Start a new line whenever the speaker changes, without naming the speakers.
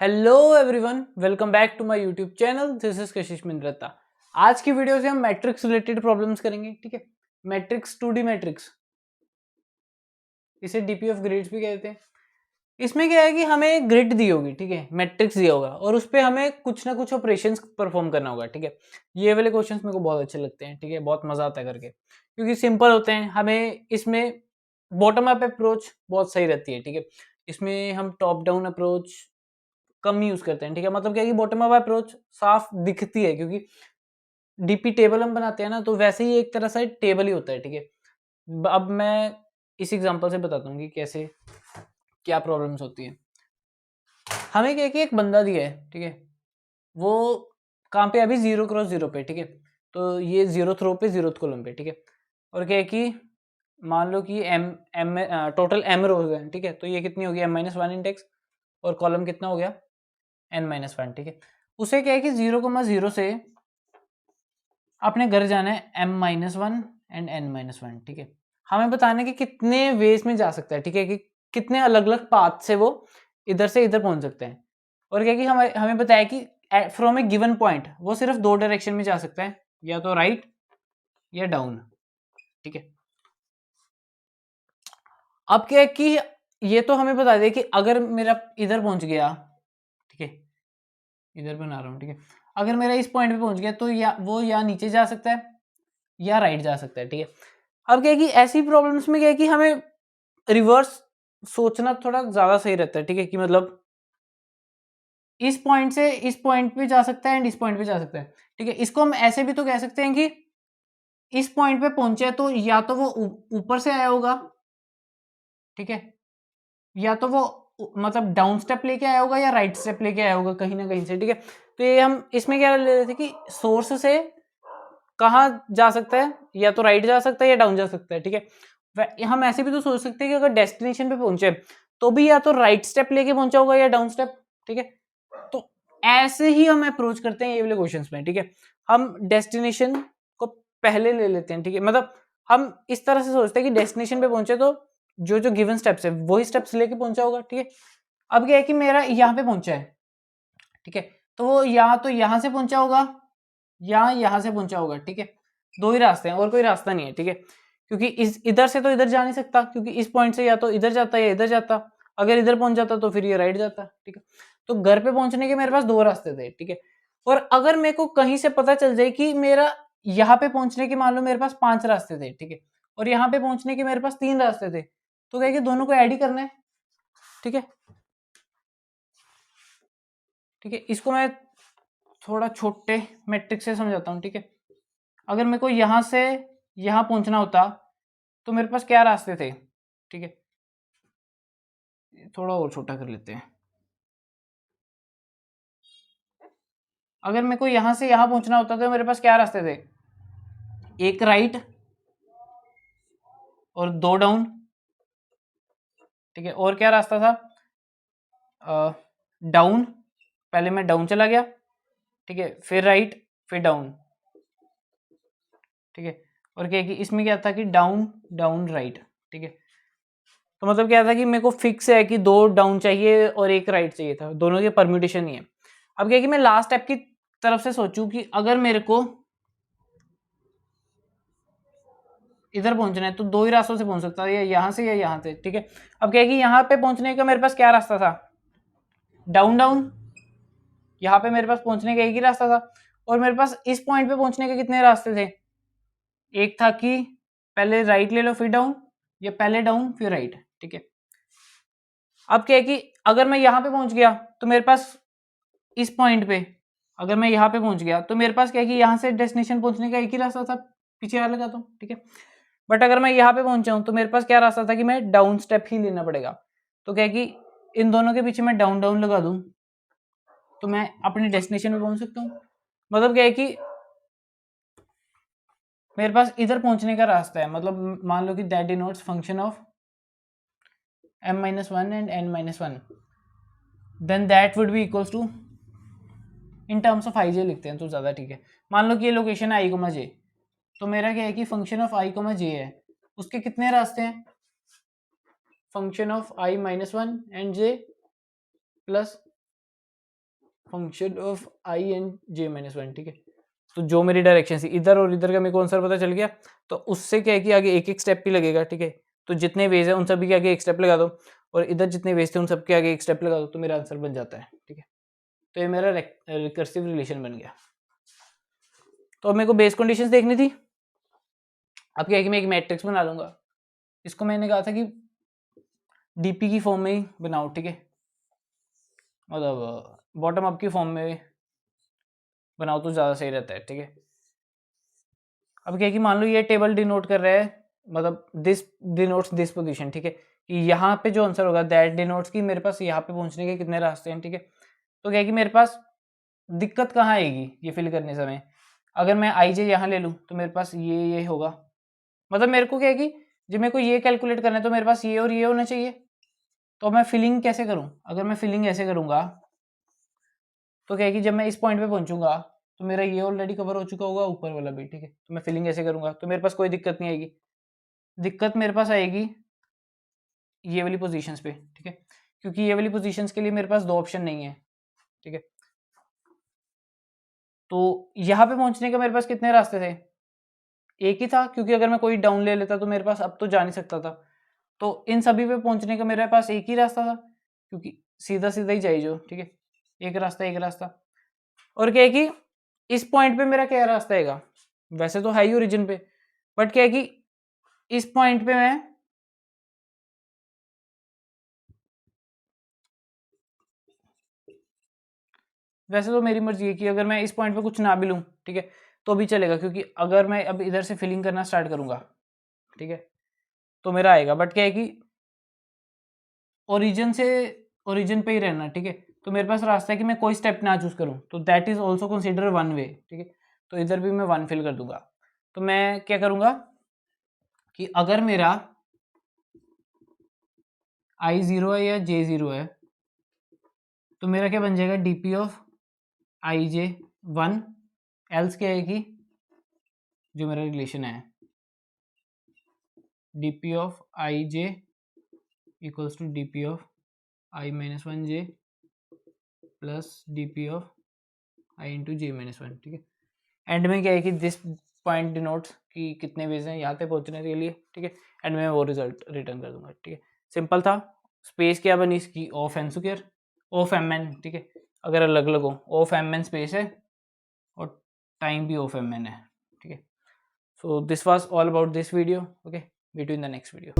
Hello everyone, welcome back to my YouTube channel. This is Kashish Mindrata. आज की video से हम मैट्रिक्स रिलेटेड प्रॉब्लम्स करेंगे। ठीक है, मैट्रिक्स 2D मैट्रिक्स, इसे डीपी ऑफ ग्रिड्स भी कहते हैं। इसमें क्या है कि हमें ग्रिड दी होगी, ठीक है, मैट्रिक्स दिया होगा और उस पर हमें कुछ ना कुछ ऑपरेशंस परफॉर्म करना होगा। ठीक है, ये वाले क्वेश्चंस मेरे को बहुत अच्छे लगते हैं। ठीक है, बहुत मजा आता है करके, क्योंकि सिंपल होते हैं। हमें इसमें बॉटम अप अप्रोच बहुत सही रहती है। ठीक है, इसमें हम टॉप डाउन अप्रोच कम यूज करते हैं। ठीक है, मतलब क्या है कि बॉटम अप अप्रोच साफ दिखती है, क्योंकि डीपी टेबल हम बनाते हैं ना, तो वैसे ही एक तरह से टेबल ही होता है। ठीक है, अब मैं इस एग्जांपल से बताता हूँ कि कैसे क्या प्रॉब्लम्स होती है। हमें क्या है कि एक बंदा दिया है, ठीक है, वो कहाँ पे अभी 0 क्रॉस 0 पे। ठीक है, तो ये जीरो थ्रो पे जीरो कॉलम पे। ठीक है, और क्या है कि मान लो कि M M total M rows है। ठीक है, तो ये कितनी होगी m-1 इंडेक्स, और कॉलम कितना हो गया n-1। ठीक है, उसे क्या है कि 0,0 से अपने घर जाना है m-1 एंड n-1। ठीक है, हमें बताना है कि कितने वेज में जा सकता है। ठीक है, कि कितने अलग अलग पाथ से वो इधर से इधर पहुंच सकते हैं। और क्या कि हमें हमें बताया कि फ्रॉम ए गिवन पॉइंट वो सिर्फ दो डायरेक्शन में जा सकता है, या तो राइट या डाउन। ठीक है, अब क्या है कि ये तो हमें बता दे कि अगर मेरा इधर पहुंच गया, ठीक है, इधर बना रहा हूँ। ठीक है, अगर मेरा इस पॉइंट पे पहुंच गया तो या नीचे जा सकता है या राइट जा सकता है। ठीक है, अब क्या है कि ऐसी प्रॉब्लम्स में क्या है कि हमें रिवर्स सोचना थोड़ा ज्यादा सही रहता है। ठीक है, कि मतलब इस पॉइंट से इस पॉइंट पे जा सकता है एंड इस पॉइंट पे जा सकता है। ठीक है, इसको हम ऐसे भी तो कह सकते हैं कि इस पॉइंट पे पहुंचे तो या तो वो ऊपर से आया होगा, ठीक है, या तो वो मतलब डाउन स्टेप लेके आया होगा या राइट स्टेप लेके आया होगा कहीं ना कहीं से। ठीक है, तो ये हम इसमें क्या ले रहे थे कि सोर्स से कहाँ जा सकता है, या तो राइट जा सकता है या डाउन जा सकता है। ठीक है, हम ऐसे भी तो सोच सकते हैं कि अगर डेस्टिनेशन पे पहुंचे तो भी या तो राइट स्टेप लेके पहुंचा होगा या डाउन स्टेप। ठीक है, तो ऐसे ही हम अप्रोच करते हैं ये वाले क्वेश्चंस में। ठीक है, हम डेस्टिनेशन को पहले ले लेते हैं। ठीक है, मतलब हम इस तरह से सोचते हैं कि डेस्टिनेशन पे पहुंचे तो जो जो गिवन स्टेप्स है वही स्टेप्स लेके पहुंचा होगा। ठीक है, अब क्या है कि मेरा यहाँ पे पहुंचा है, ठीक है, तो वो या तो यहाँ से पहुंचा होगा या यहाँ से पहुंचा होगा। ठीक है, दो ही रास्ते हैं और कोई रास्ता नहीं है। ठीक है, क्योंकि इस इधर से तो इधर जा नहीं सकता, क्योंकि इस पॉइंट से या तो इधर जाता या इधर जाता। अगर इधर पहुंच जाता तो फिर ये राइट जाता। ठीक है, तो घर पे पहुंचने के मेरे पास दो रास्ते थे। ठीक है, और अगर मेरे को कहीं से पता चल जाए कि मेरा यहाँ पे पहुंचने के मान लो मेरे पास 5 रास्ते थे, ठीक है, और यहाँ पे पहुंचने के मेरे पास 3 रास्ते थे, तो क्या कि दोनों को ऐड ही करना है। ठीक है, ठीक है, इसको मैं थोड़ा छोटे मैट्रिक्स से समझाता हूँ। ठीक है, अगर मेरे को यहाँ से यहाँ पहुंचना होता तो मेरे पास क्या रास्ते थे। ठीक है, थोड़ा और छोटा कर लेते हैं। अगर मेरे को यहाँ से यहाँ पहुंचना होता तो मेरे पास क्या रास्ते थे, एक राइट और दो डाउन। ठीक है, और क्या रास्ता था, डाउन। पहले मैं डाउन चला गया, ठीक है, फिर राइट, फिर डाउन। ठीक है, और क्या कि इसमें क्या था कि डाउन डाउन राइट। ठीक है, तो मतलब क्या था कि मेरे को फिक्स है कि दो डाउन चाहिए और एक राइट चाहिए था, दोनों के परम्यूटेशन ही है। अब क्या है कि मैं लास्ट स्टेप की तरफ से सोचूं कि अगर मेरे को इधर पहुंचना है तो दो ही रास्तों से पहुंच सकता है, या यहाँ से या यहाँ से। ठीक है, अब क्या है कि यहाँ पे पहुंचने का मेरे पास क्या रास्ता था, डाउन डाउन। यहाँ पे मेरे पास पहुंचने का एक ही रास्ता था, और मेरे पास इस पॉइंट पे पहुंचने के कितने रास्ते थे, एक था कि पहले राइट ले लो फिर डाउन, या पहले डाउन फिर राइट। ठीक है, अब क्या है कि अगर मैं यहाँ पे पहुंच गया तो मेरे पास इस पॉइंट पे, अगर मैं यहाँ पे पहुंच गया तो मेरे पास क्या है कि यहाँ से डेस्टिनेशन पहुंचने का एक ही रास्ता था, पीछे वाले का तो। ठीक है, बट अगर मैं यहाँ पे पहुंचा हूं तो मेरे पास क्या रास्ता था कि मैं डाउन स्टेप ही लेना पड़ेगा। तो क्या है कि इन दोनों के पीछे मैं डाउन डाउन लगा दूं तो मैं अपने डेस्टिनेशन पे पहुंच सकता हूँ। मतलब क्या है कि मेरे पास इधर पहुंचने का रास्ता है, मतलब मान लो कि that denotes function of m-1 and n-1, then that would be equals to, in terms of I J लिखते हैं तो ज़्यादा ठीक है। मान लो कि ये लोकेशन है आई कोमा जे, तो मेरा क्या है कि फंक्शन ऑफ आई कोमा जे है, उसके कितने रास्ते हैं, function of i-1 and j plus function of I and J minus one, ठीक है। तो जो मेरी डायरेक्शन थी इधर और इधर का मेरे को आंसर पता चल गया, तो उससे क्या है कि आगे एक एक स्टेप ही लगेगा, ठीक है। तो जितने वेज है उन सभी के आगे एक स्टेप लगा दो, और इधर जितने वेज थे उन सबके आगे एक स्टेप लगा दो, तो मेरा आंसर बन जाता है, ठीक है। तो ये मेरा रिकर्सिव रिलेशन बन गया। तो अब मेरे को बेस कंडीशंस देखनी थी। अब क्या है कि मैं एक मैट्रिक्स बना लूंगा, इसको मैंने कहा था कि डीपी की फॉर्म में ही बनाओ, ठीक है, मतलब बॉटम अप की फॉर्म में बनाओ तो ज़्यादा सही रहता है, ठीक है। अब क्या है कि मान लो ये टेबल डिनोट कर रहा है, मतलब दिस डिनोट्स दिस पोजीशन, ठीक है, कि यहाँ पे जो आंसर होगा दैट डिनोट्स कि मेरे पास यहाँ पे पहुँचने के कितने रास्ते हैं, ठीक है। तो क्या है कि मेरे पास दिक्कत कहाँ आएगी ये फिल करने समय, अगर मैं आई जे यहाँ ले लूँ तो मेरे पास ये होगा, मतलब मेरे को क्या है कि जब मेरे को ये कैलकुलेट करना है तो मेरे पास ये और ये होना चाहिए। तो मैं फिलिंग कैसे करूँ, अगर मैं फिलिंग ऐसे करूँगा तो क्या है कि जब मैं इस पॉइंट पे पहुंचूंगा तो मेरा ये ऑलरेडी कवर हो चुका होगा, ऊपर वाला भी, ठीक है। तो मैं फिलिंग ऐसे करूंगा तो मेरे पास कोई दिक्कत नहीं आएगी। दिक्कत मेरे पास आएगी ये वाली पोजीशंस पे, ठीक है, क्योंकि ये वाली पोजीशंस के लिए मेरे पास दो ऑप्शन नहीं है, ठीक है। तो यहाँ पे पहुंचने का मेरे पास कितने रास्ते थे, एक ही था, क्योंकि अगर मैं कोई डाउन ले लेता तो मेरे पास अब तो जा नहीं सकता था। तो इन सभी पे पहुंचने का मेरे पास एक ही रास्ता था, क्योंकि सीधा सीधा ही जाइए जो, ठीक है, एक रास्ता एक रास्ता। और क्या है कि इस पॉइंट पे मेरा क्या रास्ता आएगा, वैसे तो हाई ओरिजिन पे, बट क्या है कि इस पॉइंट पे मैं वैसे तो मेरी मर्जी है कि अगर मैं इस पॉइंट पे कुछ ना भी लूँ, ठीक है, तो भी चलेगा, क्योंकि अगर मैं अब इधर से फिलिंग करना स्टार्ट करूंगा, ठीक है, तो मेरा आएगा। बट क्या है कि ओरिजिन से ओरिजिन पे ही रहना, ठीक है। तो मेरे पास रास्ता है कि मैं कोई स्टेप ना चूज करूँ, तो that is also consider one way, ठीक है। तो इधर भी मैं वन फिल कर दूंगा। तो मैं क्या करूंगा कि अगर मेरा आई जीरो है या जे जीरो है तो मेरा क्या बन जाएगा, DP of I J one, else क्या है कि जो मेरा रिलेशन है DP of I J equals to DP of I minus one J plus DP of I into J minus one, ठीक है। एंड में क्या है कि दिस पॉइंट डिनोट्स कि कितने वेज हैं यहाँ पे पहुँचने के लिए, ठीक है। एंड में वो रिजल्ट रिटर्न कर दूंगा, ठीक है। सिंपल था। स्पेस क्या बनी इसकी, of N square of M N, ठीक है, अगर अलग अलग हो, ऑफ एम एन स्पेस है और टाइम भी ऑफ एम एन है, ठीक है। So this was all about this video, okay, meet you in the next video.